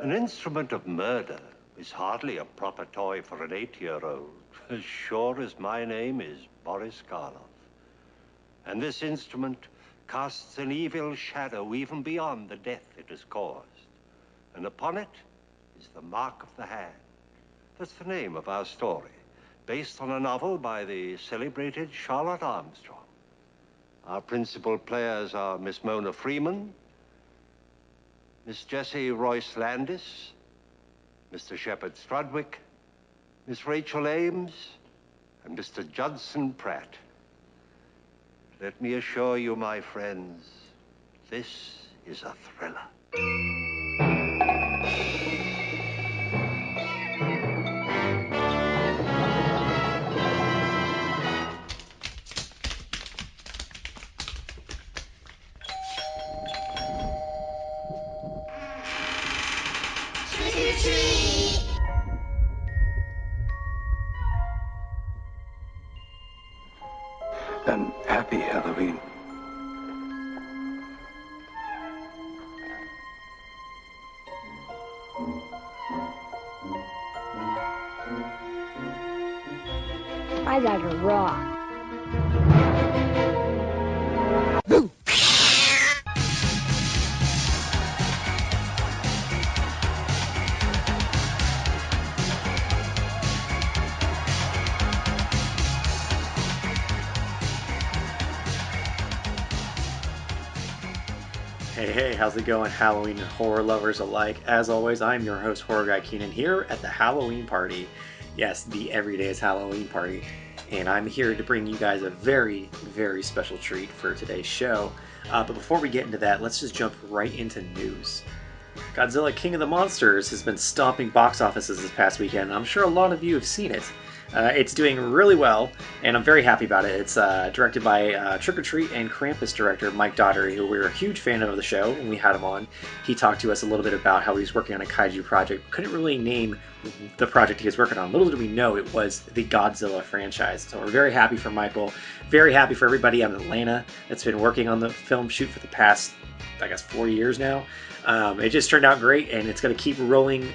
An instrument of murder is hardly a proper toy for an 8-year-old, as sure as my name is Boris Karloff. And this instrument casts an evil shadow even beyond the death it has caused. And upon it is the mark of the hand. That's the name of our story, based on a novel by the celebrated Charlotte Armstrong. Our principal players are Miss Mona Freeman, Miss Jessie Royce Landis, Mr. Shepard Strudwick, Miss Rachel Ames, and Mr. Judson Pratt. Let me assure you, my friends, this is a thriller. And happy Halloween. My guys are raw. Hey, how's it going, Halloween and horror lovers alike? As always, I'm your host, Horror Guy Keenan, here at the Halloween party. Yes, the Every Day is Halloween party. And I'm here to bring you guys a very, very special treat for today's show. But before we get into that, let's just jump right into news. Godzilla King of the Monsters has been stomping box offices this past weekend. I'm sure a lot of you have seen it. It's doing really well, and I'm very happy about it. It's directed by Trick or Treat and Krampus director Mike Daugherty, who we were a huge fan of the show when we had him on. He talked to us a little bit about how he's working on a kaiju project. Couldn't really name the project he was working on. Little did we know it was the Godzilla franchise. So we're very happy for Michael. Very happy for everybody out in Atlanta that's been working on the film shoot for the past, I guess, 4 years now. It just turned out great, and it's going to keep rolling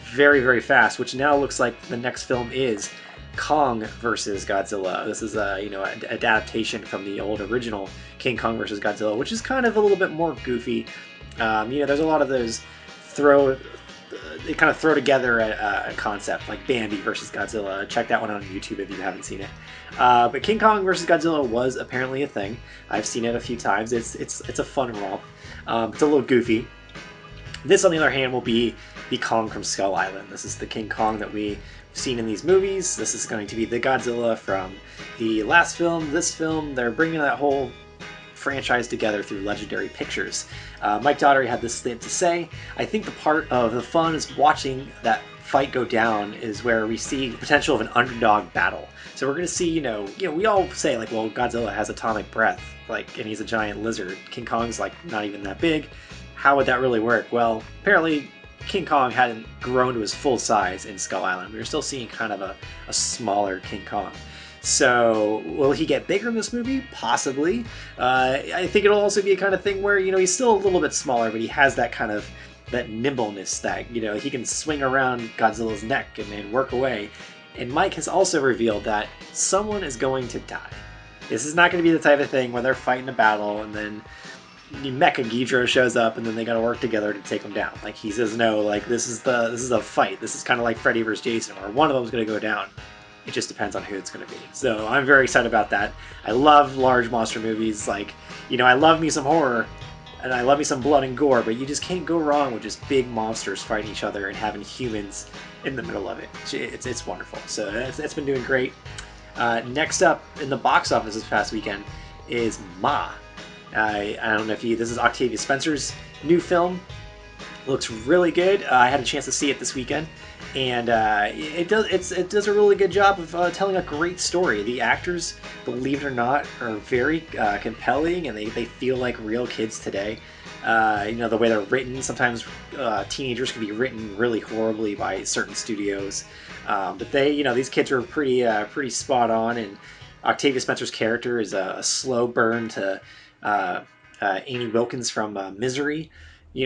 very, very fast, which now looks like the next film is Kong versus Godzilla. This is an adaptation from the old original King Kong versus Godzilla, which is kind of a little bit more goofy. There's a lot of those they kind of throw together a concept like Bambi versus Godzilla. Check that one out on YouTube if you haven't seen it. But King Kong versus Godzilla was apparently a thing. I've seen it a few times. It's a fun romp. It's a little goofy. This, on the other hand, will be the Kong from Skull Island. This is the King Kong that we've seen in these movies. This is going to be the Godzilla from the last film, this film. They're bringing that whole franchise together through Legendary Pictures. Mike Daugherty had this thing to say. I think the part of the fun is watching that fight go down is where we see the potential of an underdog battle. So we're going to see, we all say like, well, Godzilla has atomic breath, and he's a giant lizard. King Kong's not even that big. How would that really work? Well, apparently King Kong hadn't grown to his full size in Skull Island. We were still seeing kind of a smaller King Kong. So will he get bigger in this movie? Possibly. I think it'll also be a kind of thing where, he's still a little bit smaller, but he has that kind of that nimbleness that, he can swing around Godzilla's neck and work away. And Mike has also revealed that someone is going to die. This is not going to be the type of thing where they're fighting a battle and then Mecha Ghidorah shows up and then they got to work together to take him down. He says, no, this is a fight. This is kind of like Freddy vs. Jason, where one of them is going to go down. It just depends on who it's going to be. So I'm very excited about that. I love large monster movies. I love me some horror and I love me some blood and gore, but you just can't go wrong with just big monsters fighting each other and having humans in the middle of it. It's wonderful. So it's been doing great. Next up in the box office this past weekend is Ma. I don't know if this is Octavia Spencer's new film. It looks really good. I had a chance to see it this weekend, and it does a really good job of telling a great story. The actors, believe it or not, are very compelling, and they feel like real kids today. The way they're written, sometimes teenagers can be written really horribly by certain studios, but these kids are pretty spot on. And Octavia Spencer's character is a slow burn to Amy Wilkins from Misery.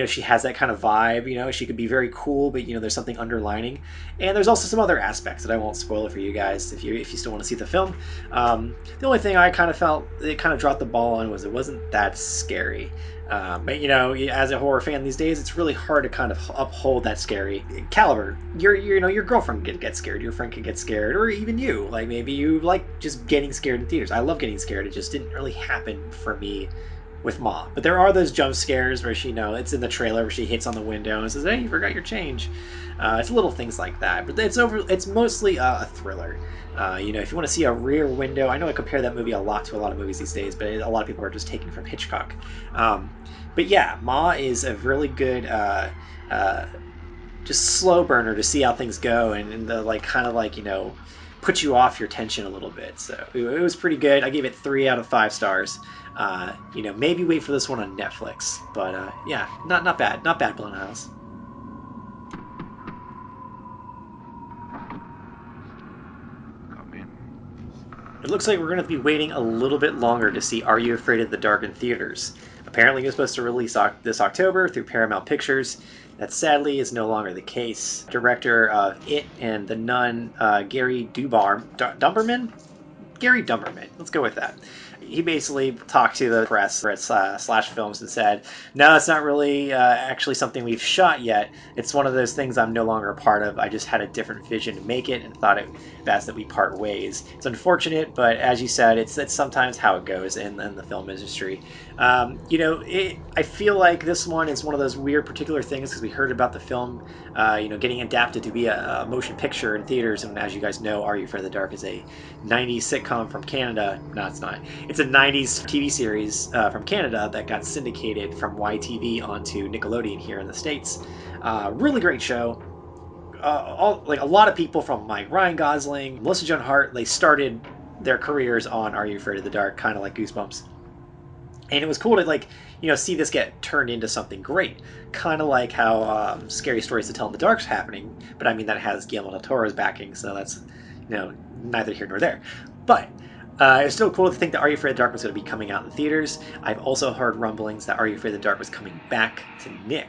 she has that kind of vibe. She could be very cool, but there's something underlining. And there's also some other aspects that I won't spoil it for you guys if you still want to see the film. The only thing I kind of felt it kind of dropped the ball on was it wasn't that scary. But as a horror fan these days, it's really hard to kind of uphold that scary caliber. Your girlfriend can get scared, your friend can get scared, or even you. Like maybe you like just getting scared in theaters. I love getting scared. It just didn't really happen for me with Ma. But there are those jump scares where it's in the trailer where she hits on the window and says, "Hey, you forgot your change." It's little things like that, but it's mostly a thriller. If you want to see a Rear Window, I know I compare that movie a lot to a lot of movies these days, but a lot of people are just taking from Hitchcock. But yeah, Ma is a really good just slow burner to see how things go and the put you off your tension a little bit. So it was pretty good. I gave it 3 out of 5 stars. Maybe wait for this one on Netflix, but yeah, not bad, Blumhouse. Come in. It looks like we're going to be waiting a little bit longer to see Are You Afraid of the Dark in theaters. Apparently, it was supposed to release this October through Paramount Pictures. That sadly is no longer the case. Director of It and The Nun, Gary Dumberman? Gary Dumberman. Let's go with that. He basically talked to the press at Slash Films and said, "No, it's not really actually something we've shot yet. It's one of those things I'm no longer a part of. I just had a different vision to make it and thought it best that we part ways." It's unfortunate, but as you said, it's sometimes how it goes in the film industry. I feel like this one is one of those weird particular things because we heard about the film, getting adapted to be a motion picture in theaters. And as you guys know, Are You Afraid of the Dark is a 90s sitcom from Canada. No, it's not. It's a 90s TV series from Canada that got syndicated from YTV onto Nickelodeon here in the States. Really great show. A lot of people from Ryan Gosling, Melissa Joan Hart, they started their careers on Are You Afraid of the Dark, kind of like Goosebumps. And it was cool to see this get turned into something great, kind of like how Scary Stories to Tell in the Dark's happening. But I mean that has Guillermo del Toro's backing, so that's neither here nor there. But it's still cool to think that Are You Afraid of the Dark was going to be coming out in theaters. I've also heard rumblings that Are You Afraid of the Dark was coming back to Nick.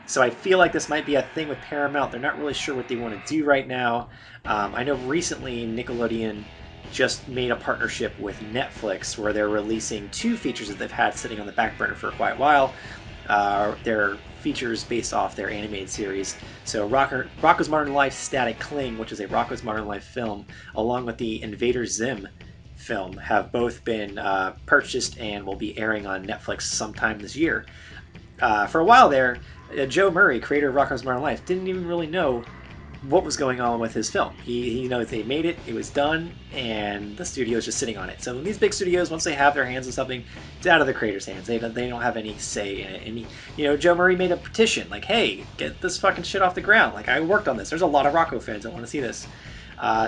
So I feel like this might be a thing with Paramount. They're not really sure what they want to do right now. I know recently Nickelodeon just made a partnership with Netflix where they're releasing 2 features that they've had sitting on the back burner for quite a while. They're features based off their animated series. So Rocko's Modern Life Static Cling, which is a Rocko's Modern Life film, along with the Invader Zim film, have both been purchased and will be airing on Netflix sometime this year. For a while there, Joe Murray, creator of Rocko's Modern Life, didn't even really know what was going on with his film. He knows they made it was done, and the studio's just sitting on it. So these big studios, once they have their hands on something, it's out of the creator's hands. They don't have any say in it. And Joe Murray made a petition like, "Hey, get this fucking shit off the ground. Like, I worked on this. There's a lot of Rocko fans that want to see this."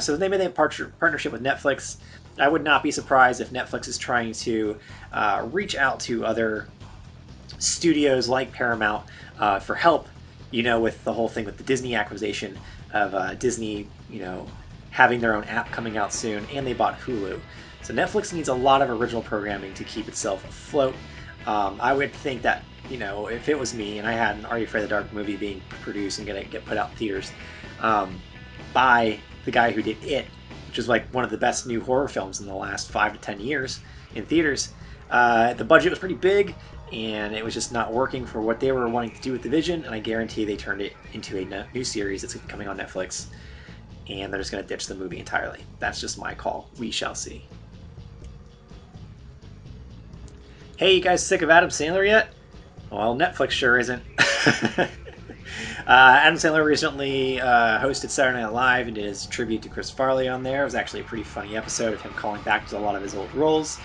So they made a partnership with Netflix. I would not be surprised if Netflix is trying to reach out to other studios like Paramount for help, with the whole thing with the Disney acquisition of Disney, having their own app coming out soon, and they bought Hulu. So Netflix needs a lot of original programming to keep itself afloat. I would think that, if it was me and I had an Are You Afraid of the Dark movie being produced and going to get put out in theaters by the guy who did It, which is like one of the best new horror films in the last 5 to 10 years in theaters, the budget was pretty big, and it was just not working for what they were wanting to do with the vision, and I guarantee they turned it into a new series that's coming on Netflix, and they're just going to ditch the movie entirely. That's just my call. We shall see. Hey, you guys sick of Adam Sandler yet? Well, Netflix sure isn't. Adam Sandler recently hosted Saturday Night Live and did his tribute to Chris Farley on there. It was actually a pretty funny episode of him calling back to a lot of his old roles.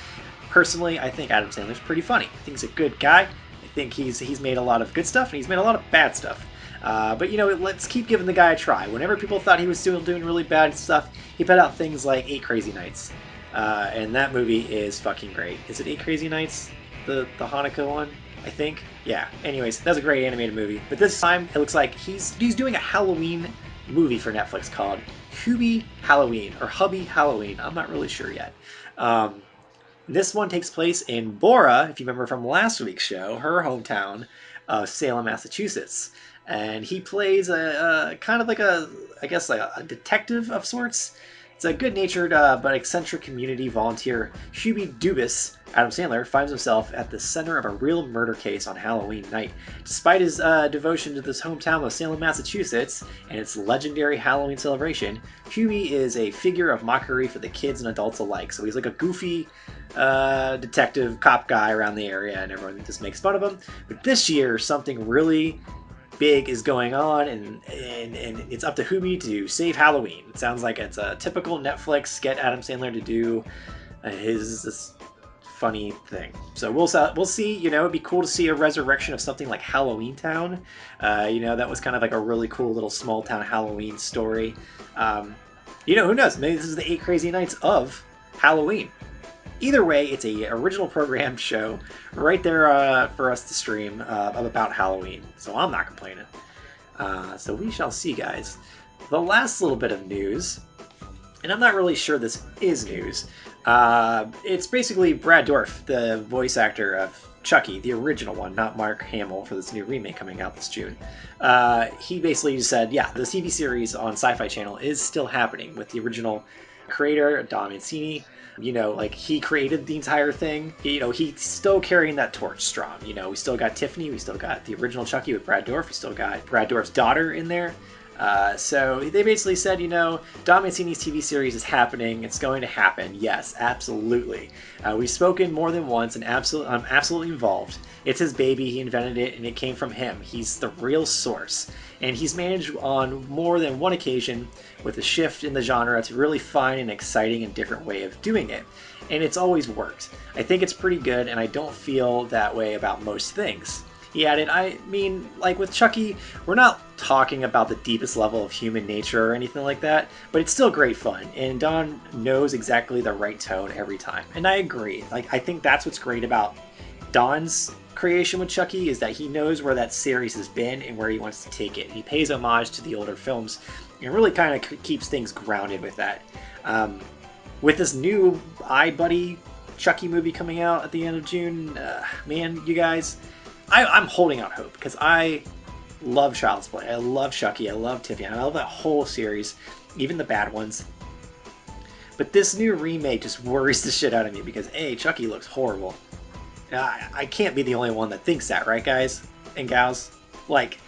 Personally, I think Adam Sandler's pretty funny. I think he's a good guy. I think he's made a lot of good stuff and he's made a lot of bad stuff. But let's keep giving the guy a try. Whenever people thought he was doing really bad stuff, he put out things like 8 Crazy Nights. And that movie is fucking great. Is it 8 Crazy Nights? The Hanukkah one? I think. Yeah. Anyways, that's a great animated movie. But this time, it looks like he's doing a Halloween movie for Netflix called Hubie Halloween or Hubby Halloween. I'm not really sure yet. This one takes place in Bora, if you remember from last week's show, her hometown. of Salem, Massachusetts. And he plays a kind of like I guess like a detective of sorts. It's a good-natured but eccentric community volunteer, Hubie Dubus. Adam Sandler finds himself at the center of a real murder case on Halloween night. Despite his devotion to this hometown of Salem, Massachusetts, and its legendary Halloween celebration, Hubie is a figure of mockery for the kids and adults alike. So he's like a goofy detective cop guy around the area, and everyone just makes fun of him. But this year, something really big is going on, and it's up to Hubie to save Halloween. It sounds like it's a typical Netflix get Adam Sandler to do this funny thing. So we'll see. You know, it'd be cool to see a resurrection of something like Halloween Town. You know, that was kind of like a really cool little small town Halloween story. You know, who knows? Maybe this is the 8 Crazy Nights of Halloween. Either way, it's a original programmed show right there for us to stream about Halloween. So I'm not complaining. So we shall see, guys. The last little bit of news, and I'm not really sure this is news. It's basically Brad Dourif, the voice actor of Chucky, the original one, not Mark Hamill for this new remake coming out this June. He basically said, yeah, the TV series on Sci-Fi Channel is still happening with the original creator, Don Mancini. You know, like, he created the entire thing. You know, he's still carrying that torch strong. You know, we still got Tiffany. We still got the original Chucky with Brad Dourif. We still got Brad Dourif's daughter in there. So they basically said, you know, Don Mancini's TV series is happening. It's going to happen. Yes, absolutely. We've spoken more than once, and I'm absolutely involved. It's his baby. He invented it, and it came from him. He's the real source. And he's managed on more than one occasion with a shift in the genre to really find an exciting and different way of doing it. And it's always worked. I think it's pretty good, and I don't feel that way about most things. He added, I mean, like with Chucky, we're not talking about the deepest level of human nature or anything like that, but it's still great fun, and Don knows exactly the right tone every time. And I agree. Like, I think that's what's great about Don's creation with Chucky, is that he knows where that series has been and where he wants to take it. He pays homage to the older films and really kind of keeps things grounded with that. With this new iBuddy Chucky movie coming out at the end of June, man, you guys, I'm holding out hope, because I love Child's Play. I love Chucky. I love Tiffany. I love that whole series, even the bad ones. But this new remake just worries the shit out of me, because A, Chucky looks horrible. I can't be the only one that thinks that, right, guys and gals? Like,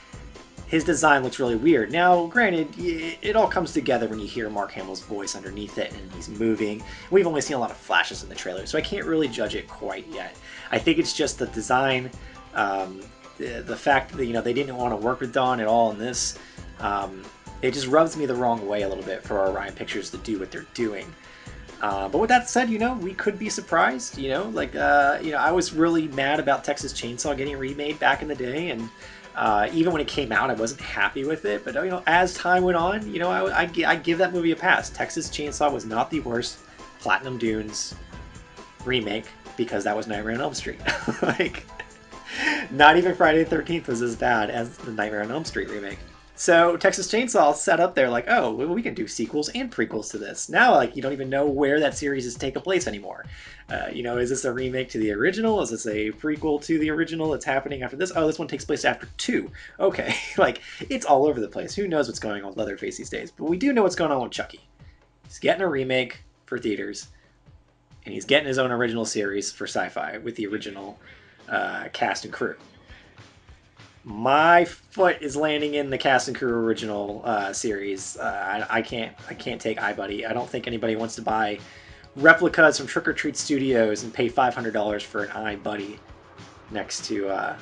his design looks really weird. Now, granted, it all comes together when you hear Mark Hamill's voice underneath it and he's moving. We've only seen a lot of flashes in the trailer, so I can't really judge it quite yet. I think it's just the design, the fact that, you know, they didn't want to work with Don at all in this. It just rubs me the wrong way a little bit for Orion Pictures to do what they're doing. But with that said, you know, we could be surprised, you know, like, you know, I was really mad about Texas Chainsaw getting remade back in the day, and even when it came out, I wasn't happy with it, but, you know, as time went on, you know, I give that movie a pass. Texas Chainsaw was not the worst Platinum Dunes remake, because that was Nightmare on Elm Street. Like, not even Friday the 13th was as bad as the Nightmare on Elm Street remake. So Texas Chainsaw set up there like, oh, well, we can do sequels and prequels to this. Now, like, you don't even know where that series is taking place anymore. You know, is this a remake to the original? Is this a prequel to the original that's happening after this? Oh, this one takes place after 2. Okay, like, it's all over the place. Who knows what's going on with Leatherface these days? But we do know what's going on with Chucky. He's getting a remake for theaters, and he's getting his own original series for Sci-Fi with the original cast and crew. My foot is landing in the cast and crew original series. I can't take iBuddy. I don't think anybody wants to buy replicas from Trick or Treat Studios and pay $500 for an iBuddy next to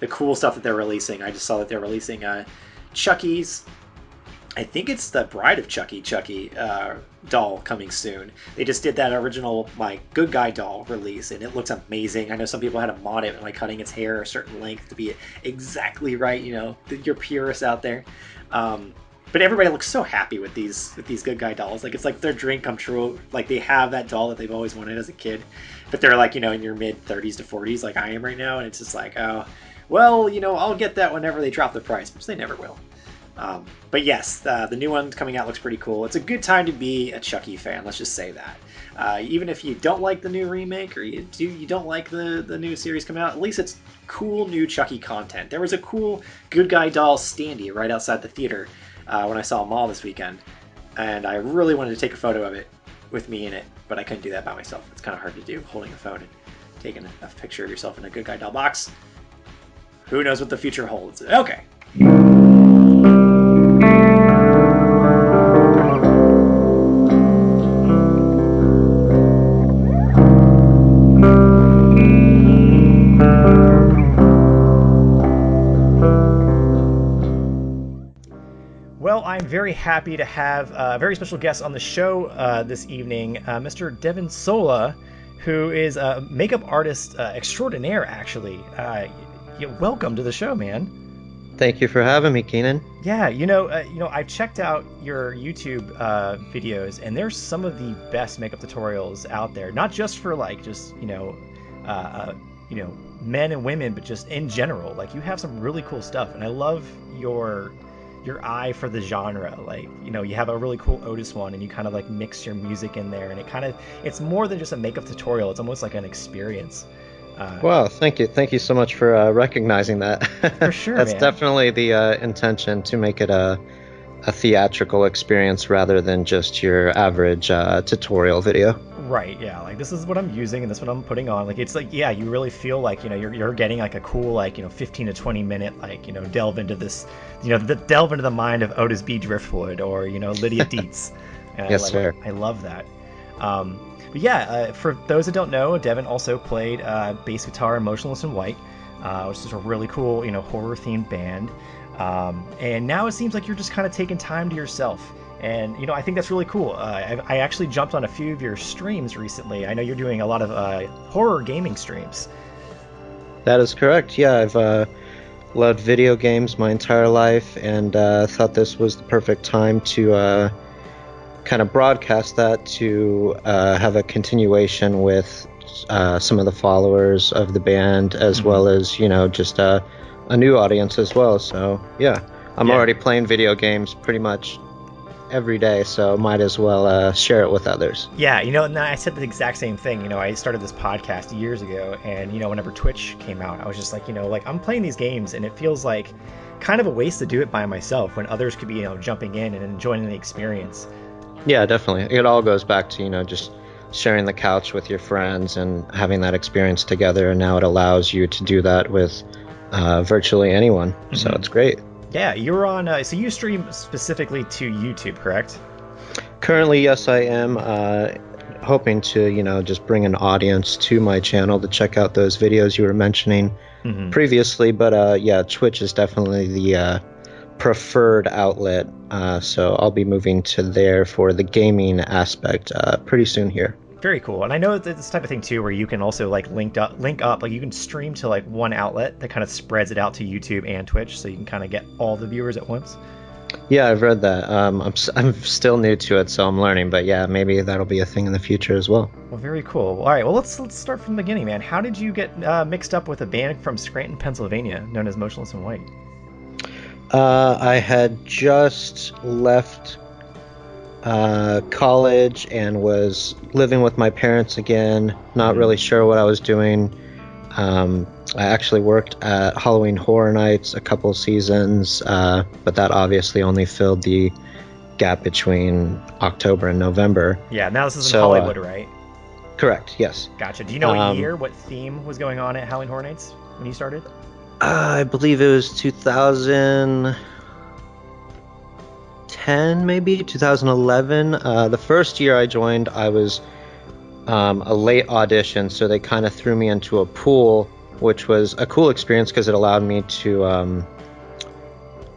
the cool stuff that they're releasing. I just saw that they're releasing Chucky's, I think it's the Bride of Chucky doll coming soon. They just did that original, like, Good Guy doll release, and it looks amazing. I know some people had to mod it, like cutting its hair a certain length to be exactly right, you know, your purists out there. But everybody looks so happy with these Good Guy dolls. Like, it's like their dream come true. Like, they have that doll that they've always wanted as a kid, but they're, like, you know, in your mid 30s to 40s like I am right now, and it's just like, oh, well, you know, I'll get that whenever they drop the price, which they never will. But yes, the new one coming out looks pretty cool. It's a good time to be a Chucky fan, let's just say that. Even if you don't like the new remake or you don't like the new series coming out, at least it's cool new Chucky content. There was a cool good guy doll standee right outside the theater when I saw a mall this weekend, and I really wanted to take a photo of it with me in it, but I couldn't do that by myself. It's kind of hard to do, holding a phone and taking a picture of yourself in a good guy doll box. Who knows what the future holds? Okay. Well, I'm very happy to have a very special guest on the show this evening, Mr. Devin Sola, who is a makeup artist extraordinaire, actually. Welcome to the show, man. Thank you for having me, Keenan. Yeah, I've checked out your YouTube videos, and there's some of the best makeup tutorials out there. Not just for men and women, but just in general. Like, you have some really cool stuff, and I love your eye for the genre. Like, you have a really cool Otis one, and you kind of like mix your music in there, and it's more than just a makeup tutorial. It's almost like an experience. Wow, thank you so much for recognizing that. For sure. That's man. Definitely the intention, to make it a theatrical experience rather than just your average tutorial video. Right, yeah, like this is what I'm using and this is what I'm putting on. Like, it's like, yeah, you really feel like, you're getting like a cool, 15 to 20 minute, delve into this, delve into the mind of Otis B. Driftwood or, Lydia Dietz. Yes, sir. I love that. But yeah, for those that don't know, Devin also played bass guitar in Motionless in White, which is a really cool, horror-themed band. And now it seems like you're just kind of taking time to yourself. And, I think that's really cool. I actually jumped on a few of your streams recently. I know you're doing a lot of horror gaming streams. That is correct. Yeah, I've loved video games my entire life, and thought this was the perfect time to kind of broadcast that, to have a continuation with some of the followers of the band, as well as, just a new audience as well. So, yeah, I'm already playing video games pretty much every day, so might as well share it with others. Yeah, and I said the exact same thing. I started this podcast years ago, and whenever Twitch came out, I was just like, I'm playing these games, and it feels like kind of a waste to do it by myself when others could be, jumping in and enjoying the experience. Yeah, definitely. It all goes back to, just sharing the couch with your friends and having that experience together, and now it allows you to do that with virtually anyone. Mm-hmm. So it's great. Yeah, you're on, so you stream specifically to YouTube, correct? Currently, yes, I am hoping to, just bring an audience to my channel to check out those videos you were mentioning previously. But yeah, Twitch is definitely the preferred outlet. So I'll be moving to there for the gaming aspect pretty soon here. Very cool. And I know this type of thing too, where you can also link up, like you can stream to one outlet that kind of spreads it out to YouTube and Twitch, so you can kind of get all the viewers at once. Yeah, I've read that. I'm still new to it, so I'm learning. But yeah, maybe that'll be a thing in the future as well. Well, very cool. All right, well let's start from the beginning, man. How did you get mixed up with a band from Scranton, Pennsylvania, known as Motionless in White? I had just left college and was living with my parents again, not really sure what I was doing. I actually worked at Halloween Horror Nights a couple seasons, but that obviously only filled the gap between October and November. Yeah, now this is in Hollywood, right? Correct, yes. Gotcha. Do you know what year, what theme was going on at Halloween Horror Nights when you started? I believe it was 2010, maybe 2011. The first year I joined, I was a late audition, so they kind of threw me into a pool, which was a cool experience because it allowed me to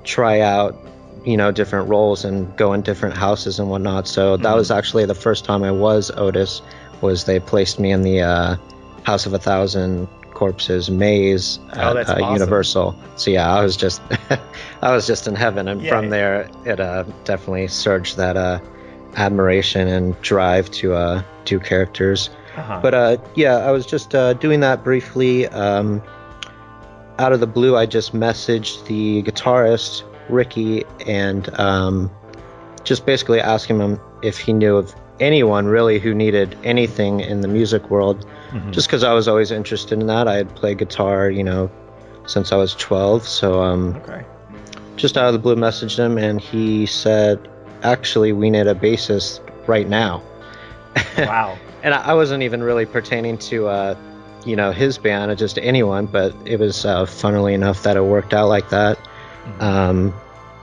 try out, different roles and go in different houses and whatnot. So that was actually the first time I was Otis. Was they placed me in the House of 1,000 Corpses maze at awesome. Universal. So yeah, I was just I was just in heaven, and from there it definitely surged that admiration and drive to do characters. But yeah, I was just doing that briefly. Out of the blue, I just messaged the guitarist Ricky and just basically asking him if he knew of anyone really who needed anything in the music world. Just because I was always interested in that. I had played guitar, since I was 12. So Okay. just out of the blue messaged him, and he said, actually, we need a bassist right now. Wow. And I wasn't even really pertaining to, his band, or just anyone, but it was funnily enough that it worked out like that.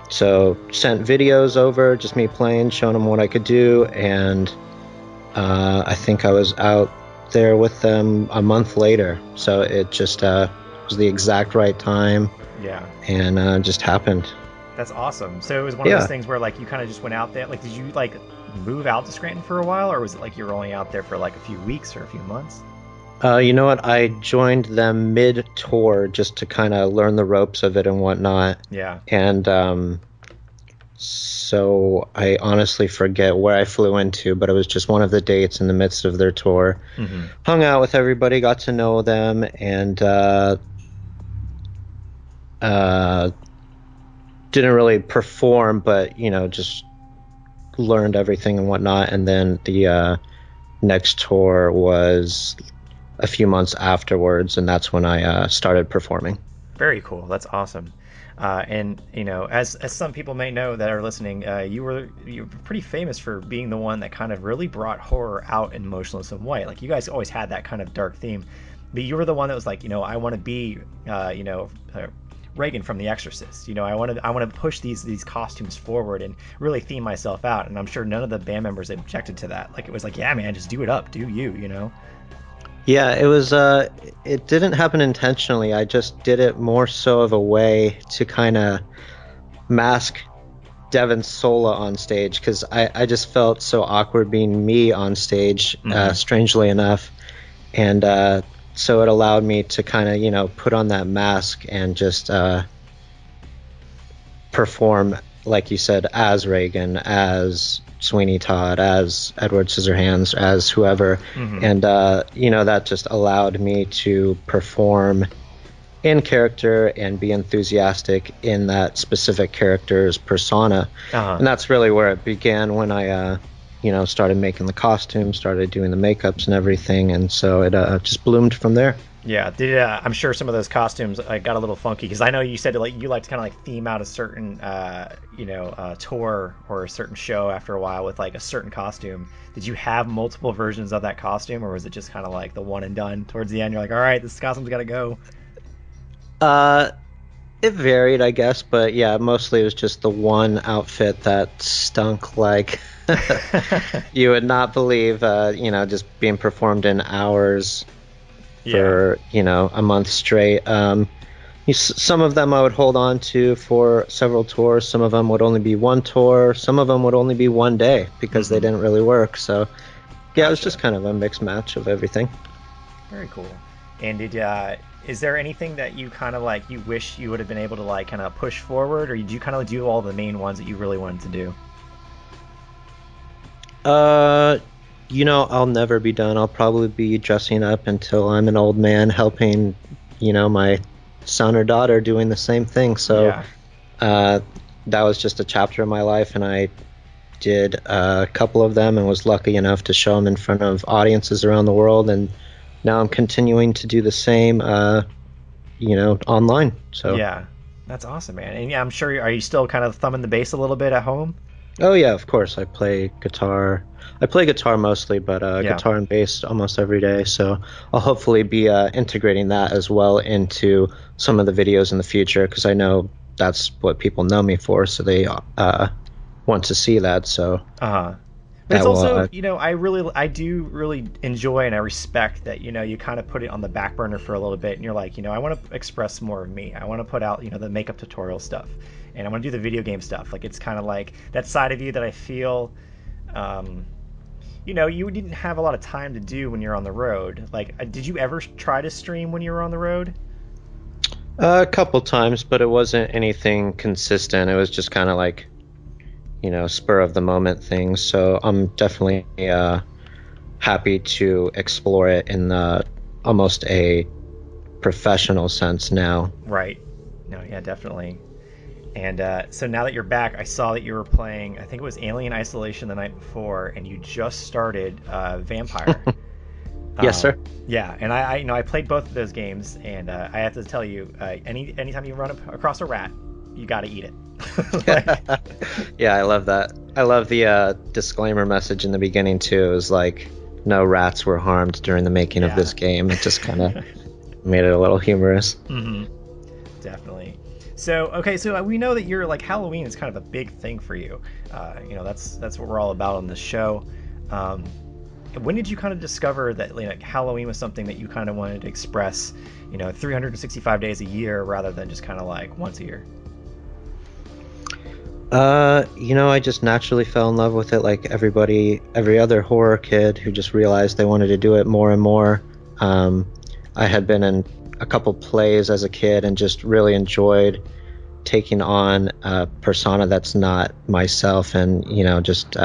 So sent videos over, just me playing, showing him what I could do, and I think I was out there with them a month later. So it just was the exact right time. Yeah. And just happened. That's awesome. So it was one of those things where like you kind of just went out there. Like, did you like move out to Scranton for a while, or was it like you were only out there for like a few weeks or a few months? You know what? I joined them mid-tour just to kind of learn the ropes of it and whatnot. Yeah. And so I honestly forget where I flew into, but it was just one of the dates in the midst of their tour. Hung out with everybody, got to know them, and didn't really perform, but just learned everything and whatnot. And then the next tour was a few months afterwards, and that's when I started performing. Very cool. That's awesome. And as some people may know that are listening, you're pretty famous for being the one that kind of really brought horror out in Motionless in White. Like, you guys always had that kind of dark theme, but you were the one that was like, I want to be, Reagan from The Exorcist. I want to push these costumes forward and really theme myself out. And I'm sure none of the band members objected to that. Like, it was like, yeah, man, just do it up, do you. Yeah, it was. It didn't happen intentionally. I just did it more so of a way to kind of mask Devin Sola on stage, because I just felt so awkward being me on stage, strangely enough, and so it allowed me to kind of put on that mask and just perform, like you said, as Reagan, as Sweeney Todd, as Edward Scissorhands, as whoever. And that just allowed me to perform in character and be enthusiastic in that specific character's persona. And that's really where it began, when I started making the costumes, started doing the makeups and everything, and so it just bloomed from there. Yeah, I'm sure some of those costumes got a little funky, because I know you said you like to kind of like theme out a certain tour or a certain show after a while with like a certain costume. Did you have multiple versions of that costume, or was it just kind of like the one and done towards the end? You're like, all right, this costume's got to go. It varied, I guess, but yeah, mostly it was just the one outfit that stunk like you would not believe. Just being performed in hours for a month straight. Some of them I would hold on to for several tours. Some of them would only be one tour. Some of them would only be one day because they didn't really work. So yeah, it was just kind of a mixed match of everything. Very cool. And is there anything that you kind of like you wish you would have been able to like kind of push forward, or did you kind of do all the main ones that you really wanted to do? I'll never be done. I'll probably be dressing up until I'm an old man, helping, my son or daughter doing the same thing. So that was just a chapter of my life, and I did a couple of them and was lucky enough to show them in front of audiences around the world. And now I'm continuing to do the same, online. So yeah, that's awesome, man. And yeah, I'm sure, are you still kind of thumbing the bass a little bit at home? Oh yeah, of course. I play guitar. I play guitar mostly, but guitar and bass almost every day. So I'll hopefully be integrating that as well into some of the videos in the future, because I know that's what people know me for. So they want to see that. So but it's also, I do really enjoy and I respect that, you kind of put it on the back burner for a little bit, and you're like, I want to express more of me. I want to put out, the makeup tutorial stuff, and I want to do the video game stuff. Like, it's kind of like that side of you that I feel, you didn't have a lot of time to do when you're on the road. Like, did you ever try to stream when you were on the road? A couple times, but it wasn't anything consistent. It was just kind of like, spur of the moment things. So I'm definitely happy to explore it in almost a professional sense now. Right. No, yeah, definitely. And so now that you're back, I saw that you were playing, I think it was Alien Isolation the night before, and you just started Vampire. Yes, sir. Yeah, and I played both of those games, and I have to tell you, anytime you run across a rat, you got to eat it. Yeah, I love that. I love the disclaimer message in the beginning too. It was like, no rats were harmed during the making of this game. It just kind of made it a little humorous. Mm-hmm. Definitely. So okay, so we know that you're like Halloween is kind of a big thing for you. That's what we're all about on this show. When did you kind of discover that like Halloween was something that you kind of wanted to express, 365 days a year rather than just kind of like once a year? I just naturally fell in love with it like every other horror kid who just realized they wanted to do it more and more. I had been in a couple plays as a kid and just really enjoyed taking on a persona that's not myself and, just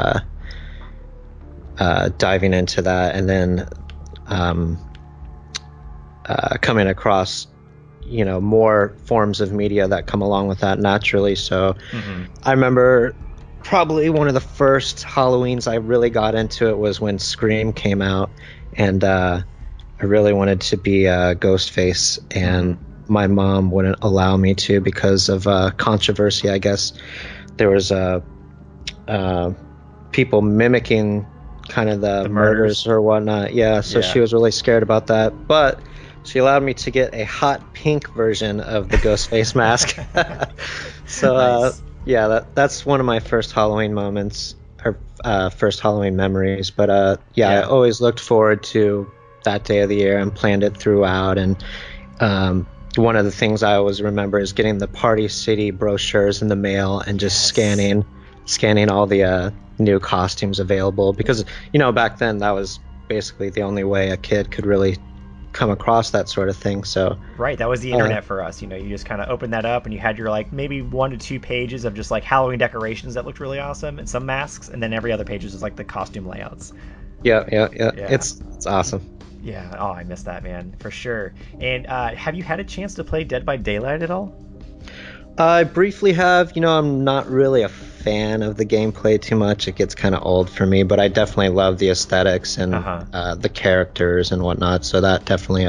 diving into that, and then coming across more forms of media that come along with that naturally. So I remember probably one of the first Halloweens I really got into it was when Scream came out, and I really wanted to be Ghostface, and my mom wouldn't allow me to because of controversy. I guess there was people mimicking kind of the murders or whatnot. Yeah, so she was really scared about that, but she allowed me to get a hot pink version of the Ghostface mask. So nice. That's one of my first Halloween moments, or first Halloween memories. But I always looked forward to that day of the year and planned it throughout. And one of the things I always remember is getting the Party City brochures in the mail and just scanning all the new costumes available, because back then that was basically the only way a kid could really come across that sort of thing. So right, that was the internet for us. You just kind of opened that up and you had your like maybe 1 to 2 pages of just like Halloween decorations that looked really awesome and some masks, and then every other page was like the costume layouts. Yeah. It's awesome. Yeah. Oh, I miss that, man, for sure. And have you had a chance to play Dead by Daylight at all? I briefly have. I'm not really a fan of the gameplay too much. It gets kind of old for me, but I definitely love the aesthetics and the characters and whatnot. So that definitely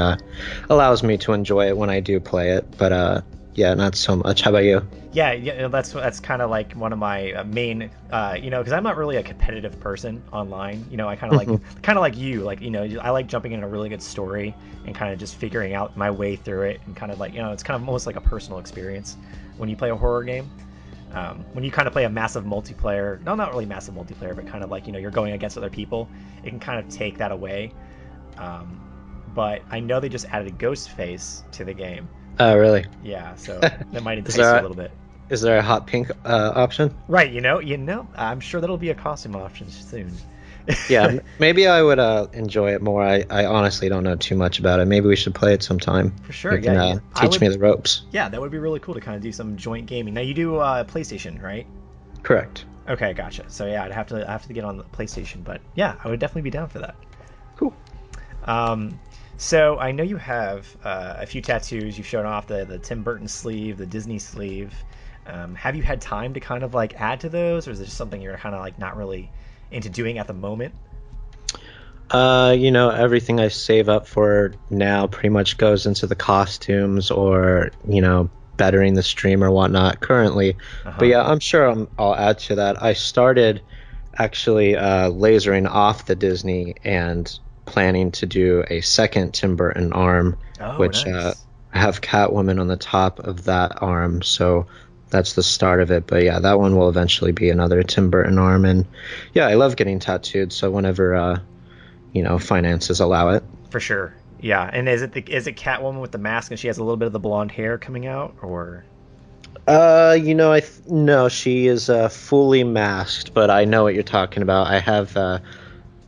allows me to enjoy it when I do play it. But not so much. How about you? Yeah, that's kind of like one of my main, because I'm not really a competitive person online. I kind of like you, I like jumping in a really good story and kind of just figuring out my way through it, and kind of like, it's kind of almost like a personal experience when you play a horror game. When you kind of play a massive multiplayer, not really massive multiplayer, but kind of like, you're going against other people, it can kind of take that away. But I know they just added a ghost face to the game. Oh, really? Yeah, so that might entice you a little bit. Is there a hot pink option? Right, I'm sure that'll be a costume option soon. Yeah, maybe I would enjoy it more. I honestly don't know too much about it. Maybe we should play it sometime. For sure, you can teach me the ropes. Yeah, that would be really cool to kind of do some joint gaming. Now, you do PlayStation, right? Correct. Okay, gotcha. So yeah, I'd have to get on the PlayStation, but yeah, I would definitely be down for that. Cool. So I know you have a few tattoos. You've shown off the Tim Burton sleeve, the Disney sleeve. Have you had time to kind of like add to those, or is it just something you're kind of like not really into doing at the moment? Everything I save up for now pretty much goes into the costumes or, bettering the stream or whatnot currently. But yeah, I'm sure I'll add to that. I started actually lasering off the Disney and planning to do a second Tim Burton arm, which nice. I have Catwoman on the top of that arm, so that's the start of it. But yeah, that one will eventually be another Tim Burton arm. And yeah, I love getting tattooed, so whenever finances allow it. For sure. Yeah. And is it Catwoman with the mask and she has a little bit of the blonde hair coming out, or? No, she is fully masked, but I know what you're talking about. I have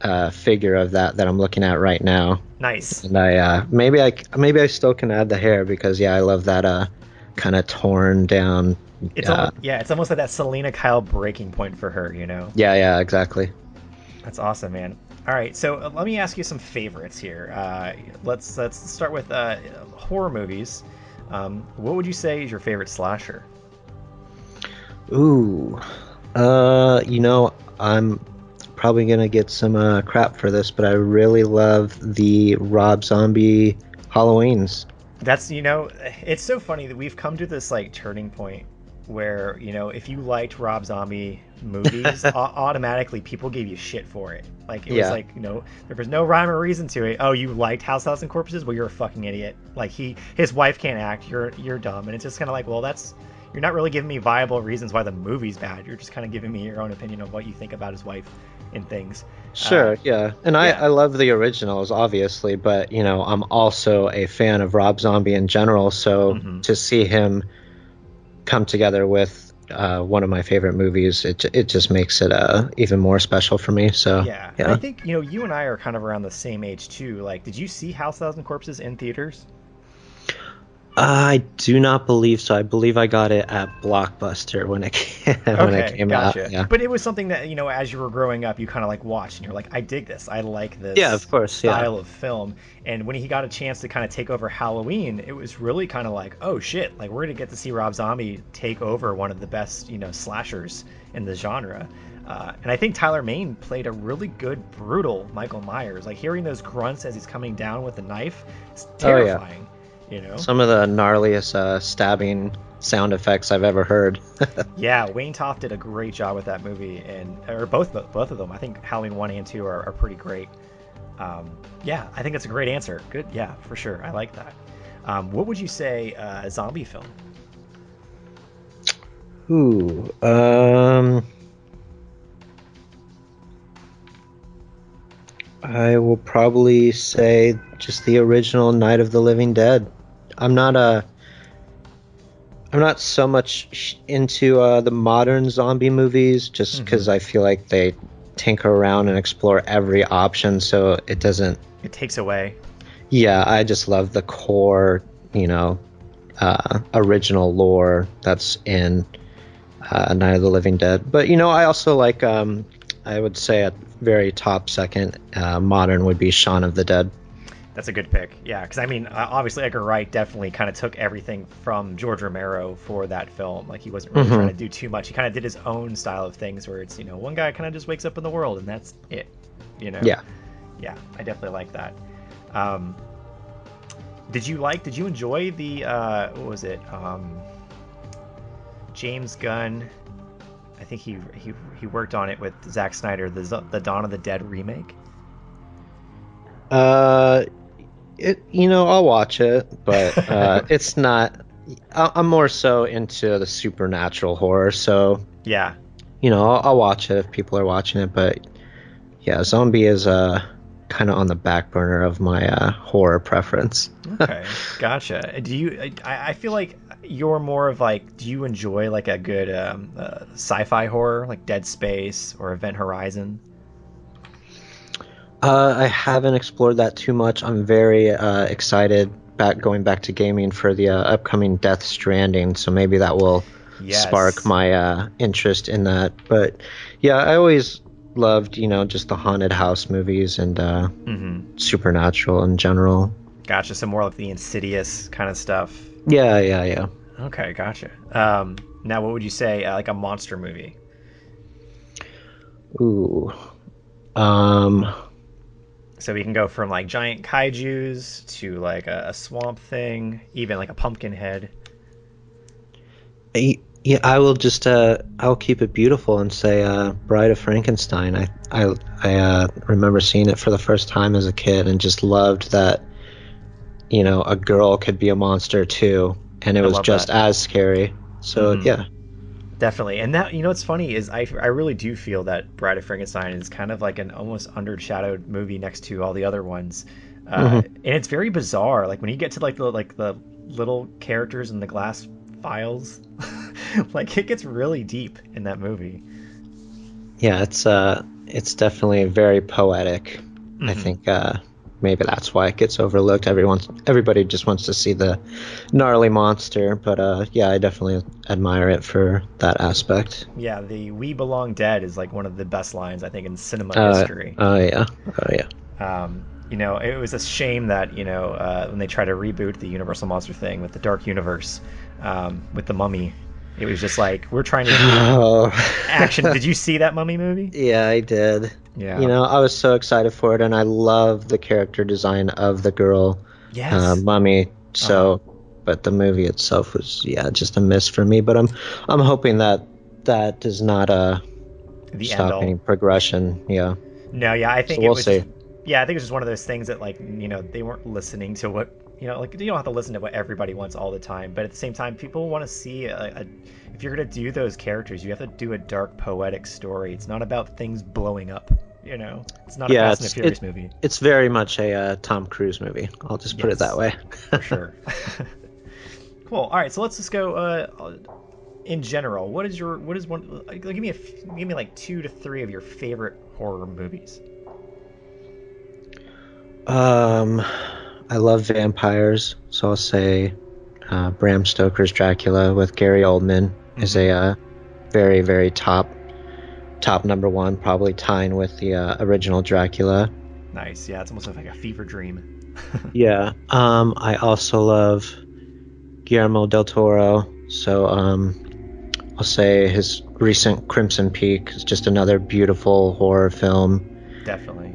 a figure of that I'm looking at right now. Nice. And I maybe I still can add the hair, because I love that kind of torn down. It's almost like that Selena Kyle breaking point for her, Yeah, exactly. That's awesome, man. All right, so let me ask you some favorites here. Let's start with horror movies. What would you say is your favorite slasher? Ooh. I'm probably gonna get some crap for this, but I really love the Rob Zombie Halloweens. That's, it's so funny that we've come to this like turning point where, if you liked Rob Zombie movies, automatically people gave you shit for it. Like, it was Yeah. like, there was no rhyme or reason to it. Oh, you liked House and Corpses? Well, you're a fucking idiot. Like, his wife can't act. You're dumb. And it's just kind of like, well, you're not really giving me viable reasons why the movie's bad. You're just kind of giving me your own opinion of what you think about his wife and things. Sure, yeah. And yeah. I love the originals, obviously, but, I'm also a fan of Rob Zombie in general, so to see him come together with one of my favorite movies, it just makes it even more special for me. So yeah. And I think you and I are kind of around the same age too. Like, did you see House of Corpses in theaters? I do not believe so. I believe I got it at Blockbuster when it came gotcha. out. Yeah. But it was something that, as you were growing up, you kind of like watched and you're like, I dig this. I like this Yeah, of course, style of film. And when he got a chance to kind of take over Halloween, it was really kind of like, oh shit, like we're going to get to see Rob Zombie take over one of the best, slashers in the genre. And I think Tyler Mane played a really good, brutal Michael Myers. Like hearing those grunts as he's coming down with the knife, it's terrifying. Oh, yeah. Some of the gnarliest stabbing sound effects I've ever heard. Yeah, Wayne Toft did a great job with that movie, or both of them. I think Halloween 1 and 2 are pretty great. Yeah, I think that's a great answer. Good, yeah, for sure. I like that. What would you say a zombie film? Ooh, I will probably say just the original Night of the Living Dead. I'm not so much into the modern zombie movies, just because I feel like they tinker around and explore every option, so it doesn't. It takes away. Yeah, I just love the core, original lore that's in Night of the Living Dead. But I also like, I would say at very top second, modern would be Shaun of the Dead. That's a good pick. Yeah, because I mean, obviously Edgar Wright definitely kind of took everything from George Romero for that film. Like he wasn't really trying to do too much. He kind of did his own style of things, where it's one guy kind of just wakes up in the world and that's it. Yeah. Yeah, I definitely like that. Did you enjoy the what was it? James Gunn. I think he worked on it with Zack Snyder. The Dawn of the Dead remake. I'll watch it, but it's not. I'm more so into the supernatural horror, so yeah, I'll watch it if people are watching it. But yeah, zombie is kind of on the back burner of my horror preference. Okay, gotcha. I feel like you're more of like, do you enjoy like a good sci-fi horror like Dead Space or Event Horizon? I haven't explored that too much. I'm very excited going back to gaming for the upcoming Death Stranding, so maybe that will spark my interest in that. But yeah, I always loved, just the haunted house movies and supernatural in general. Gotcha. So more like the Insidious kind of stuff. Yeah. Okay, gotcha. Now, what would you say like a monster movie? Ooh. So we can go from like giant kaijus to like a swamp thing, even like a pumpkin head. Yeah, I will just I'll keep it beautiful and say Bride of Frankenstein. I remember seeing it for the first time as a kid and just loved that a girl could be a monster too, and it was just as scary. So yeah. Definitely. And that, what's funny is I really do feel that Bride of Frankenstein is kind of like an almost undershadowed movie next to all the other ones. And it's very bizarre. Like when you get to like the little characters in the glass vials, like it gets really deep in that movie. Yeah, it's definitely very poetic. I think maybe that's why it gets overlooked. Everybody just wants to see the gnarly monster, but yeah, I definitely admire it for that aspect. Yeah, the "We Belong Dead" is like one of the best lines I think in cinema history. Oh yeah. It was a shame that when they try to reboot the Universal Monster thing with the Dark Universe, with the Mummy, It was just like, we're trying to do Oh. action. Did you see that Mummy movie? Yeah, I did. Yeah. You know, I was so excited for it, and I love the character design of the girl, Yes. Mummy. So, but the movie itself was, just a miss for me. But I'm hoping that does not The end stop all. any progression. Yeah. No, yeah, I think So it we'll was see. just, yeah, I think it was just one of those things that, like, you know, they weren't listening to what, you know, like, you don't have to listen to what everybody wants all the time, but at the same time, people want to see if you're going to do those characters, you have to do a dark, poetic story. It's not about things blowing up, you know? It's not a Fast and the Furious movie. It's very much a Tom Cruise movie. I'll just put it that way. For sure. Cool. All right, so let's just go in general. What is one, like, give me like 2 to 3 of your favorite horror movies. I love vampires, so I'll say Bram Stoker's Dracula with Gary Oldman is a very, very top number one, probably tying with the original Dracula. Nice. Yeah, it's almost like a fever dream. Yeah. I also love Guillermo del Toro, so I'll say his recent Crimson Peak is just another beautiful horror film. Definitely.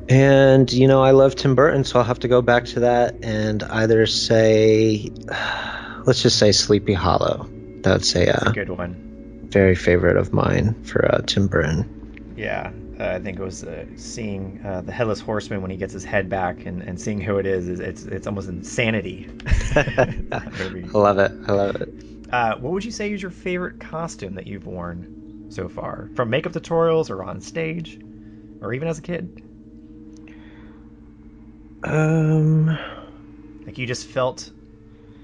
And, you know, I love Tim Burton, so I'll have to go back to that and either say, let's just say Sleepy Hollow. That's a good one. Very favorite of mine for Tim Burton. Yeah, I think it was seeing the Headless Horseman when he gets his head back and seeing who it is it's almost insanity. I love it. What would you say is your favorite costume that you've worn so far? From makeup tutorials or on stage? Or even as a kid? Like you just felt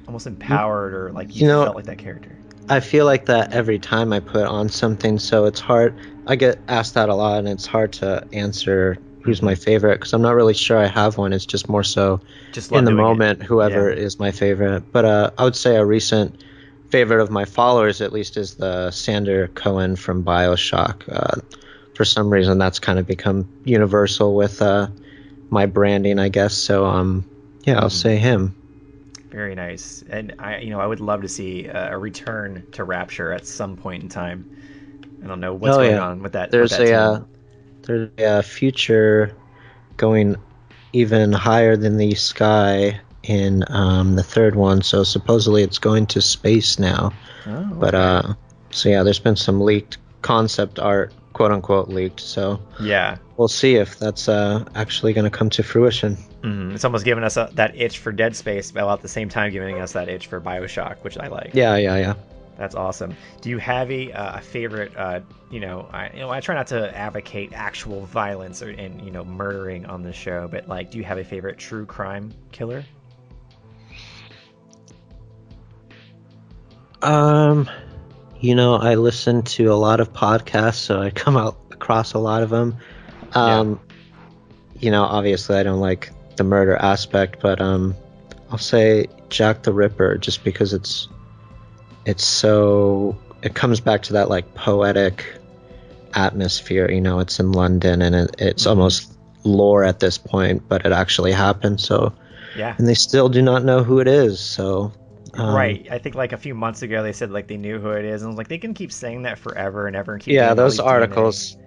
almost empowered or like you felt like that character. I feel like that every time I put on something, so it's hard. I get asked that a lot, and it's hard to answer who's my favorite because I'm not really sure I have one. It's just more so just in the moment, whoever is my favorite. But I would say a recent favorite of my followers, at least, is the Sander Cohen from BioShock. For some reason, that's kind of become universal with my branding, I guess. So, I'll say him. Very nice. And I would love to see a return to Rapture at some point in time. I don't know what's going on with that. There's a future going even higher than the sky in the third one. So supposedly it's going to space now. Oh, okay. But there's been some leaked concept art, quote unquote leaked. So yeah, we'll see if that's actually going to come to fruition. It's almost giving us that itch for Dead Space, while at the same time giving us that itch for BioShock, which I like. Yeah. That's awesome. Do you have a favorite? I try not to advocate actual violence and murdering on the show, but like, do you have a favorite true crime killer? I listen to a lot of podcasts, so I come across a lot of them. Obviously I don't like the murder aspect, but I'll say Jack the Ripper, just because it comes back to that like poetic atmosphere. It's in London and it's almost lore at this point, but it actually happened. So and they still do not know who it is. So right. I think like a few months ago they said like they knew who it is, and I was like, they can keep saying that forever and ever and keep those articles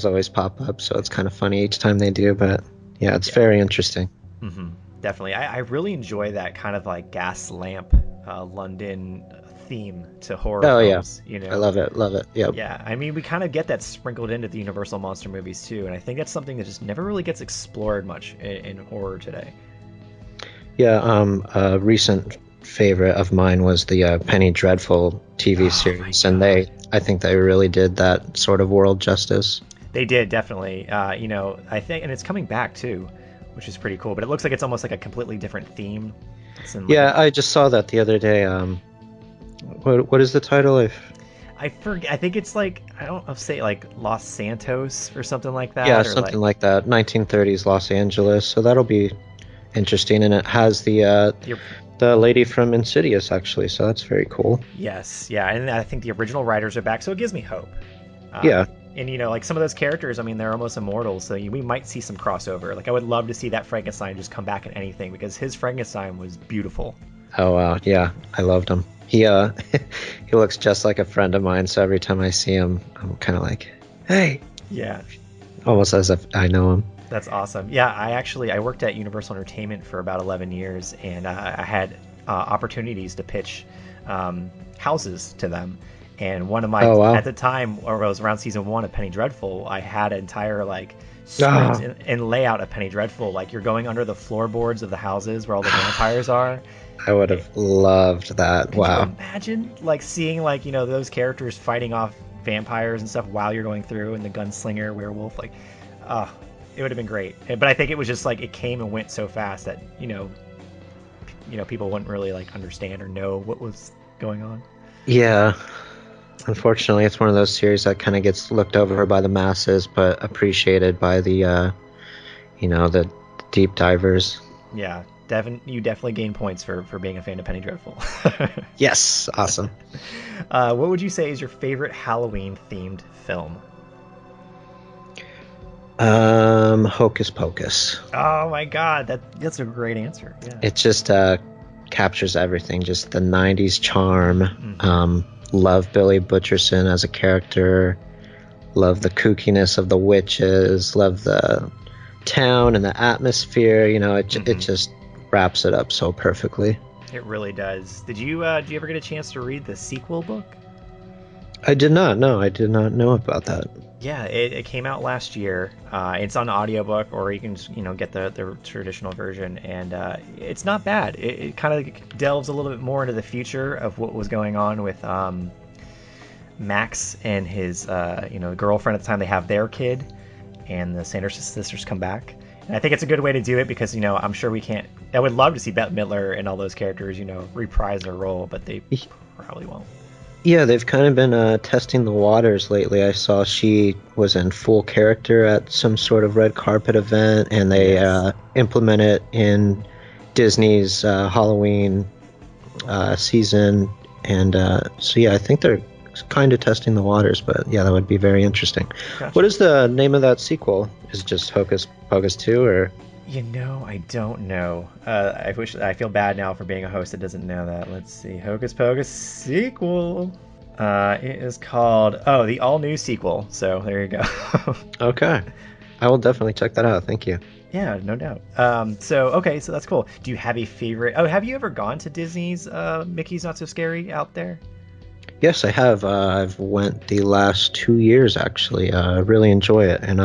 always pop up, so it's kind of funny each time they do, but it's very interesting. Definitely. I really enjoy that kind of like gas lamp London theme to horror films. I love it. Yeah, I mean, we kind of get that sprinkled into the Universal monster movies too, and I think that's something that just never really gets explored much in horror today. A recent favorite of mine was the Penny Dreadful TV series, and I think they really did that sort of world justice. They did, definitely. I think, and it's coming back too, which is pretty cool, but it looks like it's almost like a completely different theme. I just saw that the other day. What is the title? I forget. I think it's like, I don't know, say like Los Santos or something like that. Yeah, something like that. 1930s Los Angeles. So that'll be interesting, and it has the lady from Insidious actually, so that's very cool. Yes, yeah, and I think the original writers are back, so it gives me hope. And like some of those characters, I mean, they're almost immortal, so we might see some crossover. Like I would love to see that Frankenstein just come back in anything, because his Frankenstein was beautiful. Oh wow, yeah, I loved him. He he looks just like a friend of mine, so every time I see him, I'm kind of like, hey, Yeah. almost as if I know him. That's awesome. Yeah, I worked at Universal Entertainment for about 11 years, and I had opportunities to pitch houses to them. And one of my, Oh wow. at the time, or it was around season 1 of Penny Dreadful, I had an entire like script Ah, and layout of Penny Dreadful. Like you're going under the floorboards of the houses where all the vampires are. I would have loved that. Could you Wow. imagine like seeing like those characters fighting off vampires and stuff while you're going through, and the gunslinger werewolf, like, it would have been great. But I think it was just like it came and went so fast that people wouldn't really like understand or know what was going on. Yeah. Unfortunately, it's one of those series that kind of gets looked over by the masses, but appreciated by the the deep divers. Yeah, Devin, you definitely gain points for being a fan of Penny Dreadful. Yes, awesome. What would you say is your favorite Halloween themed film? Hocus Pocus. Oh my God, that's a great answer. Yeah. It just captures everything, just the 90s charm. Love Billy Butcherson as a character, love the kookiness of the witches, love the town and the atmosphere. It just wraps it up so perfectly. It really does. Did you ever get a chance to read the sequel book? I did not know. I did not know about that. Yeah, it came out last year. It's on audiobook, or you can get the traditional version, and it's not bad. It kind of delves a little bit more into the future of what was going on with Max and his girlfriend at the time. They have their kid, and the Sanderson sisters come back. And I think it's a good way to do it because I'm sure we can't. I would love to see Bette Midler and all those characters reprise their role, but they probably won't. Yeah, they've kind of been testing the waters lately. I saw she was in full character at some sort of red carpet event, and they implement it in Disney's Halloween season. And so, yeah, I think they're kind of testing the waters, but yeah, that would be very interesting. Gotcha. What is the name of that sequel? Is it just Hocus Pocus 2, or? I don't know. I feel bad now for being a host that doesn't know that. Let's see. Hocus Pocus sequel. It is called, the all-new sequel. So there you go. Okay. I will definitely check that out. Thank you. Yeah, no doubt. So that's cool. Do you have a favorite? Oh, have you ever gone to Disney's Mickey's Not So Scary out there? Yes, I have. I've went the last 2 years, actually. I really enjoy it. And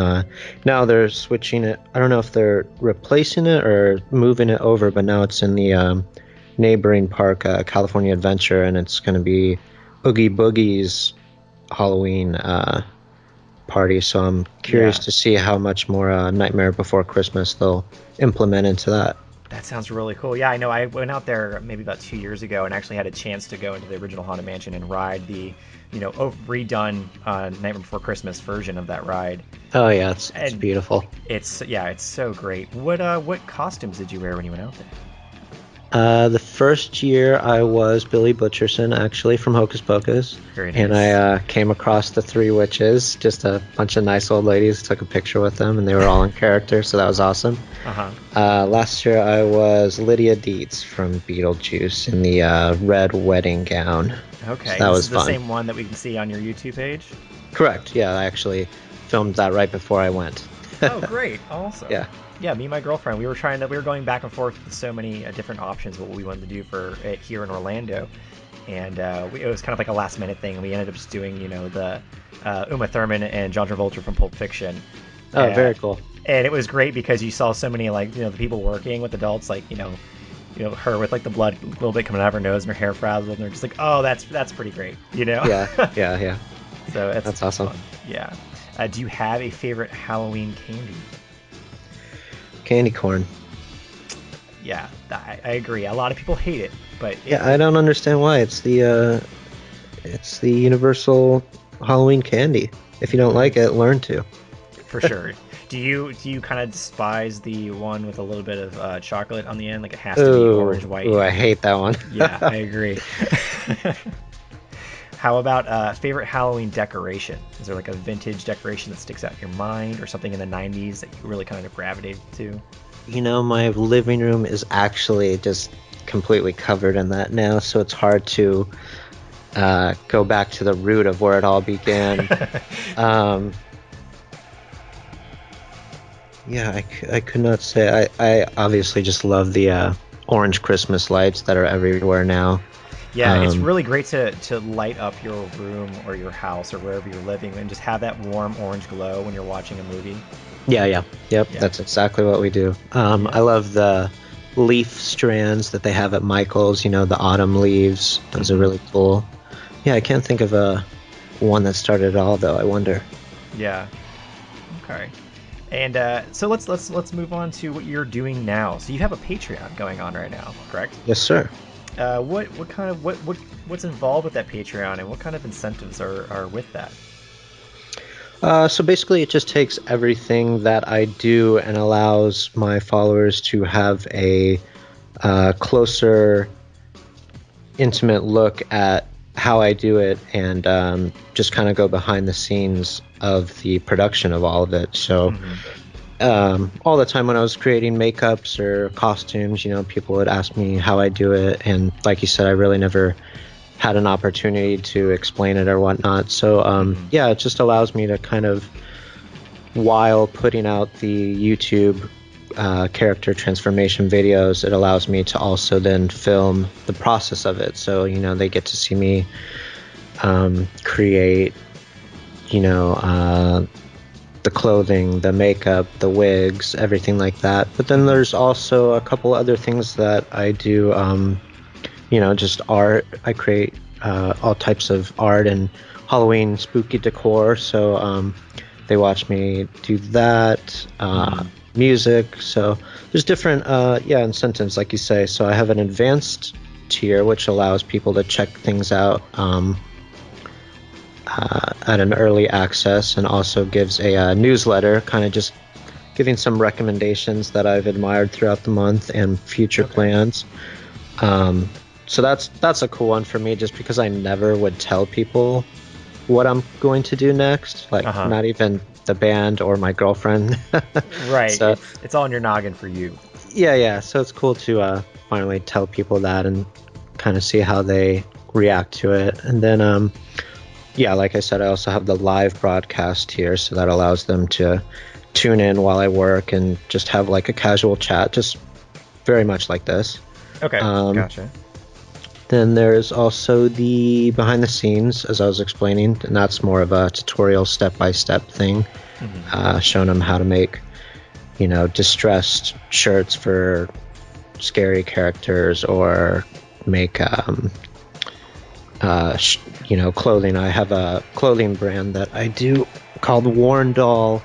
now they're switching it. I don't know if they're replacing it or moving it over, but now it's in the neighboring park, California Adventure, and it's going to be Oogie Boogie's Halloween party. So I'm curious to see how much more Nightmare Before Christmas they'll implement into that. That sounds really cool. Yeah, I know. I went out there maybe about 2 years ago and actually had a chance to go into the original Haunted Mansion and ride the, redone Nightmare Before Christmas version of that ride. Oh yeah, it's beautiful. It's so great. What costumes did you wear when you went out there? The first year I was Billy Butcherson, actually, from Hocus Pocus. Very nice. And I came across the three witches, just a bunch of nice old ladies, took a picture with them, and they were all in character, so that was awesome. Last year I was Lydia Dietz from Beetlejuice in the red wedding gown. Okay, so that was fun. The same one that we can see on your YouTube page? Correct, yeah, I actually filmed that right before I went. Oh, great, awesome. Yeah, me and my girlfriend, we were going back and forth with so many different options what we wanted to do for it here in Orlando, and it was kind of like a last minute thing. We ended up just doing the Uma Thurman and John Travolta from Pulp Fiction. Oh, very cool. And it was great because you saw so many the people working with adults, like her with like the blood a little bit coming out of her nose and her hair frazzled, and they're just like, oh, that's pretty great, Yeah. So that's awesome. Fun. Yeah. Do you have a favorite Halloween candy? Candy corn. Yeah, I agree. A lot of people hate it, but I don't understand why. It's the universal Halloween candy. If you don't like it, learn to. For sure. Do you kind of despise the one with a little bit of chocolate on the end? Like it has to be orange, white. Ooh, I hate that one. Yeah, I agree. How about favorite Halloween decoration? Is there like a vintage decoration that sticks out in your mind, or something in the 90s that you really kind of gravitated to? My living room is actually just completely covered in that now, so it's hard to go back to the root of where it all began. Yeah, I could not say. I obviously just love the orange Christmas lights that are everywhere now. Yeah, it's really great to light up your room or your house or wherever you're living and just have that warm orange glow when you're watching a movie. Yep, that's exactly what we do. I love the leaf strands that they have at Michael's, the autumn leaves. Those are really cool. Yeah, I can't think of one that started it all, though. I wonder. Yeah. Okay. And so let's move on to what you're doing now. So you have a Patreon going on right now, correct? Yes, sir. What's involved with that Patreon, and what kind of incentives are with that? So basically, it just takes everything that I do and allows my followers to have a closer, intimate look at how I do it, and just kind of go behind the scenes of the production of all of it. So all the time when I was creating makeups or costumes, people would ask me how I do it, and like you said, I really never had an opportunity to explain it or whatnot. So yeah, it just allows me to kind of, while putting out the YouTube character transformation videos, it allows me to also then film the process of it. So they get to see me create the clothing, the makeup, the wigs, everything like that. But then there's also a couple other things that I do, just art. I create all types of art and Halloween spooky decor. So they watch me do that. Music. So there's different incentives, like you say. So I have an advanced tier, which allows people to check things out at an early access, and also gives a newsletter, kind of just giving some recommendations that I've admired throughout the month and future plans. So that's a cool one for me, just because I never would tell people what I'm going to do next, like not even the band or my girlfriend. Right. So, it's all in your noggin for you. Yeah. So it's cool to finally tell people that and kind of see how they react to it. And then like I said, I also have the live broadcast here, so that allows them to tune in while I work and just have like a casual chat, just very much like this. Okay, gotcha. Then there's also the behind the scenes, as I was explaining, and that's more of a tutorial step-by-step thing, showing them how to make, distressed shirts for scary characters, or make clothing. I have a clothing brand that I do called Worn Doll,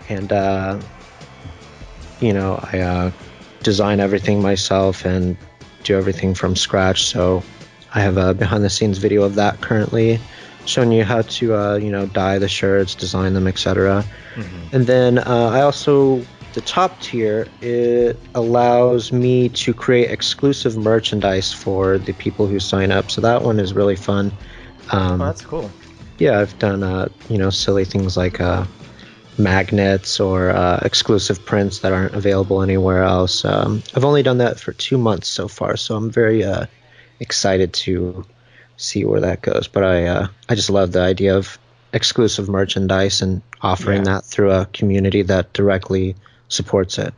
and I design everything myself and do everything from scratch. So I have a behind the scenes video of that currently, showing you how to dye the shirts, design them, etc. And then I also, the top tier, it allows me to create exclusive merchandise for the people who sign up. So that one is really fun. That's cool. Yeah, I've done silly things like magnets or exclusive prints that aren't available anywhere else. I've only done that for 2 months so far, so I'm very excited to see where that goes. But I just love the idea of exclusive merchandise and offering that through a community that directly supports it.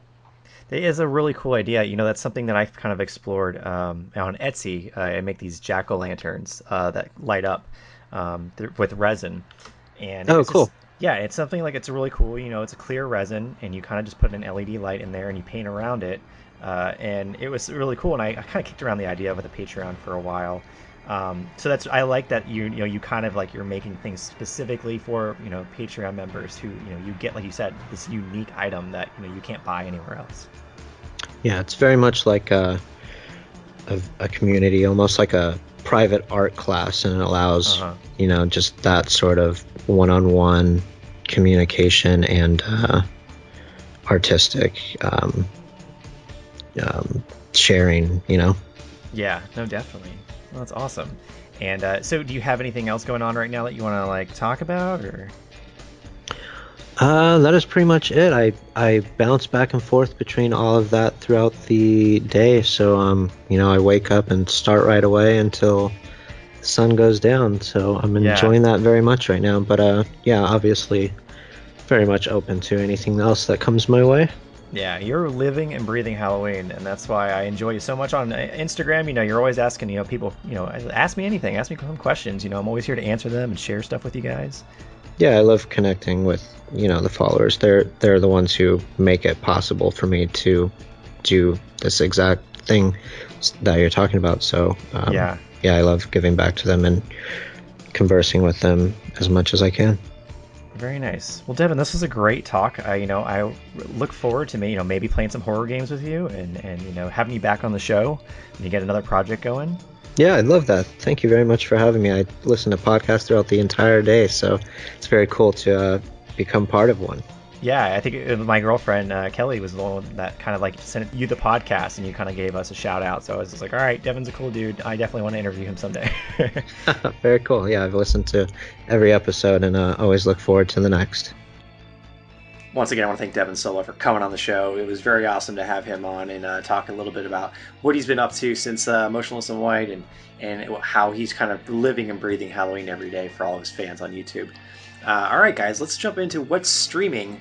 It is a really cool idea. That's something that I've kind of explored on Etsy. I make these jack-o'-lanterns that light up with resin. And cool. It's something like, it's really cool. It's a clear resin, and you kind of just put an LED light in there and you paint around it. And it was really cool. And I kind of kicked around the idea of the Patreon for a while. So I like that you kind of like, you're making things specifically for Patreon members who you get, like you said, this unique item that you can't buy anywhere else. Yeah, it's very much like a community, almost like a private art class, and it allows just that sort of one-on-one communication and artistic sharing. Yeah, no, definitely. Well, that's awesome. And so do you have anything else going on right now that you want to talk about, or? That is pretty much it. I bounce back and forth between all of that throughout the day. So I wake up and start right away until the sun goes down. So I'm enjoying that very much right now. But yeah, obviously very much open to anything else that comes my way. Yeah, you're living and breathing Halloween, and that's why I enjoy you so much on Instagram. You're always asking, people, ask me anything, ask me some questions. I'm always here to answer them and share stuff with you guys. Yeah, I love connecting with, the followers. They're the ones who make it possible for me to do this exact thing that you're talking about. So, yeah, I love giving back to them and conversing with them as much as I can. Very nice. Well, Devin, this was a great talk. I look forward to maybe playing some horror games with you and having you back on the show and you get another project going. Yeah, I'd love that. Thank you very much for having me. I listen to podcasts throughout the entire day, so it's very cool to become part of one. Yeah, I think my girlfriend, Kelly, was the one that kind of sent you the podcast and you kind of gave us a shout out. So I was just like, all right, Devin's a cool dude. I definitely want to interview him someday. Very cool. Yeah, I've listened to every episode and always look forward to the next. Once again, I want to thank Devin Sola for coming on the show. It was very awesome to have him on and talk a little bit about what he's been up to since Motionless and White and how he's kind of living and breathing Halloween every day for all of his fans on YouTube. All right, guys, let's jump into what's streaming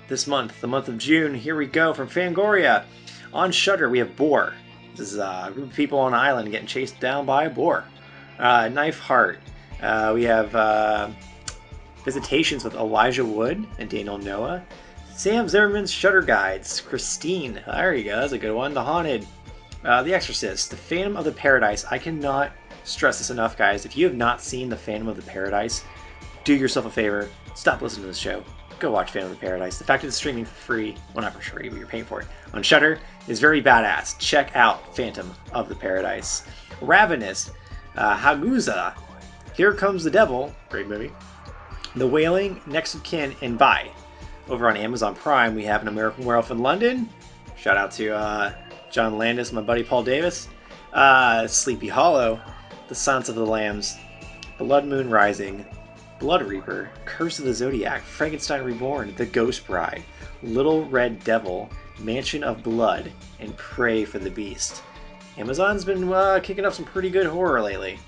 this month, the month of June. Here we go from Fangoria. On Shudder, we have Boar. This is a group of people on an island getting chased down by a boar. Knife Heart. We have Visitations with Elijah Wood and Daniel Noah. Sam Zimmerman's Shudder Guides. Christine. There you go. That's a good one. The Haunted. The Exorcist. The Phantom of the Paradise. I cannot stress this enough, guys. If you have not seen The Phantom of the Paradise, do yourself a favor. Stop listening to this show. Go watch Phantom of the Paradise. The fact that it's streaming for free, well, not for free, but you're paying for it, on Shudder is very badass. Check out Phantom of the Paradise. Ravenous. Haguza. Here Comes the Devil. Great movie. The Wailing, Next of Kin, and Bye. Over on Amazon Prime, we have An American Werewolf in London. Shout out to John Landis, my buddy Paul Davis. Sleepy Hollow, The Silence of the Lambs, Blood Moon Rising, Blood Reaper, Curse of the Zodiac, Frankenstein Reborn, The Ghost Bride, Little Red Devil, Mansion of Blood, and Prey for the Beast. Amazon's been kicking up some pretty good horror lately.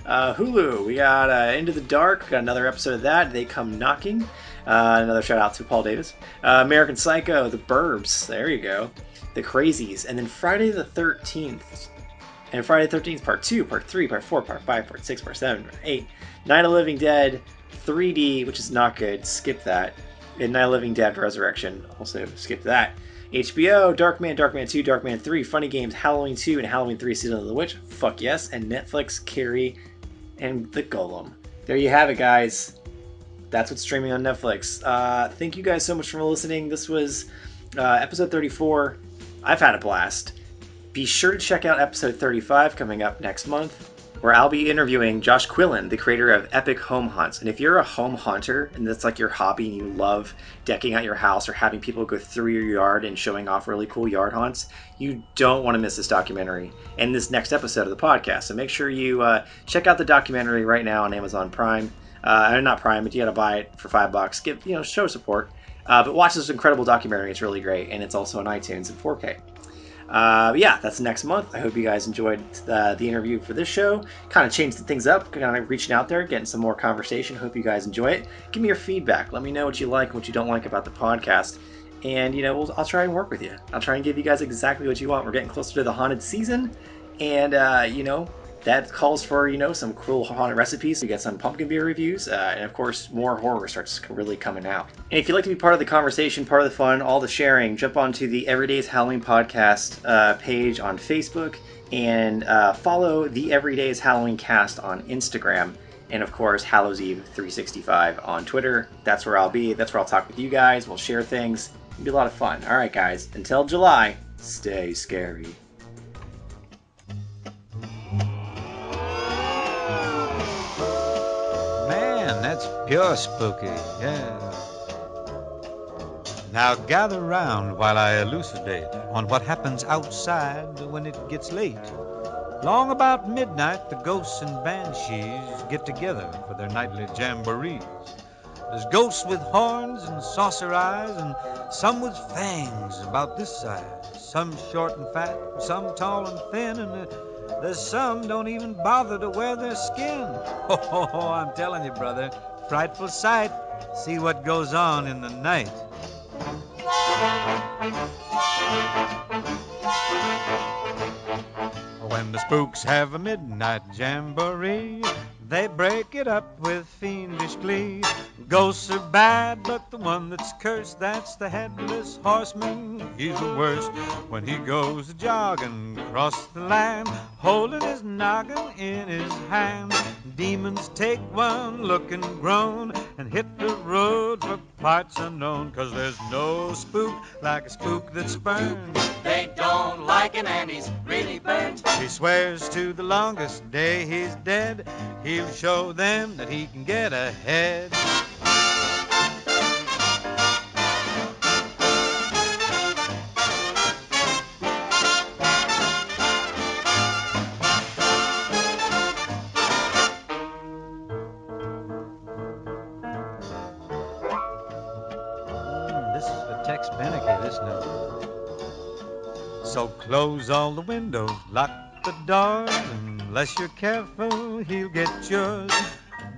Hulu, we got Into the Dark, got another episode of that, They Come Knocking, another shout out to Paul Davis. American Psycho, The Burbs, there you go, The Crazies, and then Friday the 13th, and Friday the 13th Part 2, Part 3, Part 4, Part 5, Part 6, Part 7, Part 8, Night of the Living Dead, 3D, which is not good, skip that, and Night of the Living Dead Resurrection, also skip that. HBO, Darkman, Darkman 2, Darkman 3, Funny Games, Halloween 2, and Halloween 3 Season of the Witch, fuck yes, and Netflix, Carrie, and The Golem. There you have it, guys. That's what's streaming on Netflix. Thank you guys so much for listening. This was episode 34. I've had a blast. Be sure to check out episode 35 coming up next month, where I'll be interviewing Josh Quillen, the creator of Epic Home Hunts. And if you're a home hunter and that's like your hobby and you love decking out your house or having people go through your yard and showing off really cool yard haunts, you don't want to miss this documentary and this next episode of the podcast. So make sure you check out the documentary right now on Amazon Prime. Not Prime, but you got to buy it for $5. Give, show support. But watch this incredible documentary. It's really great. And it's also on iTunes in 4K. Yeah, that's next month. I hope you guys enjoyed the interview for this show. Kind of changed things up, kind of reaching out there, getting some more conversation. Hope you guys enjoy it. Give me your feedback. Let me know what you like and what you don't like about the podcast. And, I'll try and work with you. I'll try and give you guys exactly what you want. We're getting closer to the haunted season. And, that calls for, some cool haunted recipes. We get some pumpkin beer reviews. And, of course, more horror starts really coming out. And if you'd like to be part of the conversation, part of the fun, all the sharing, jump onto the Everyday's Halloween Podcast page on Facebook and follow the Everyday's Halloween Cast on Instagram. And, of course, Hallows Eve 365 on Twitter. That's where I'll be. That's where I'll talk with you guys. We'll share things. It'll be a lot of fun. All right, guys. Until July, stay scary. That's pure spooky, yeah. Now gather round while I elucidate on what happens outside when it gets late. Long about midnight, the ghosts and banshees get together for their nightly jamborees. There's ghosts with horns and saucer eyes, and some with fangs about this size. Some short and fat, some tall and thin, and there's some don't even bother to wear their skin. Oh, I'm telling you, brother, frightful sight. See what goes on in the night. When the spooks have a midnight jamboree, they break it up with fiendish glee. Ghosts are bad, but the one that's cursed, that's the headless horseman. He's the worst when he goes jogging across the land, holding his noggin in his hand. Demons take one look and groan and hit the road for parts unknown, 'cause there's no spook like a spook that's burned. They don't like him and he's really burned. He swears to the longest day he's dead, he'll show them that he can get ahead. This protects Beneke, this note. So close all the windows, lock the doors, unless you're careful, he'll get yours.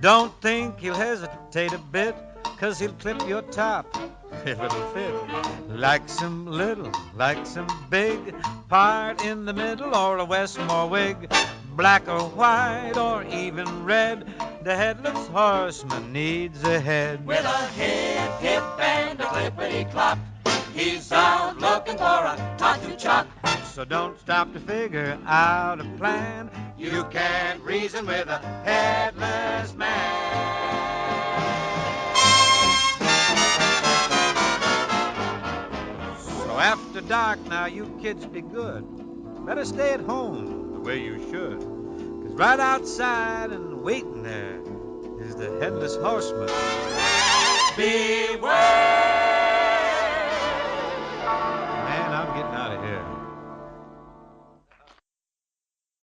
Don't think he'll hesitate a bit, 'cause he'll clip your top if it'll fit. Like some little, like some big, part in the middle, or a Westmore wig. Black or white or even red, the headless horseman needs a head. With a hip, hip, and a clippity-clop, he's out looking for a tattoo chop. So don't stop to figure out a plan. You can't reason with a headless man. So after dark now, you kids be good. Better stay at home the way you should. 'Cause right outside and waiting there is the headless horseman. Beware!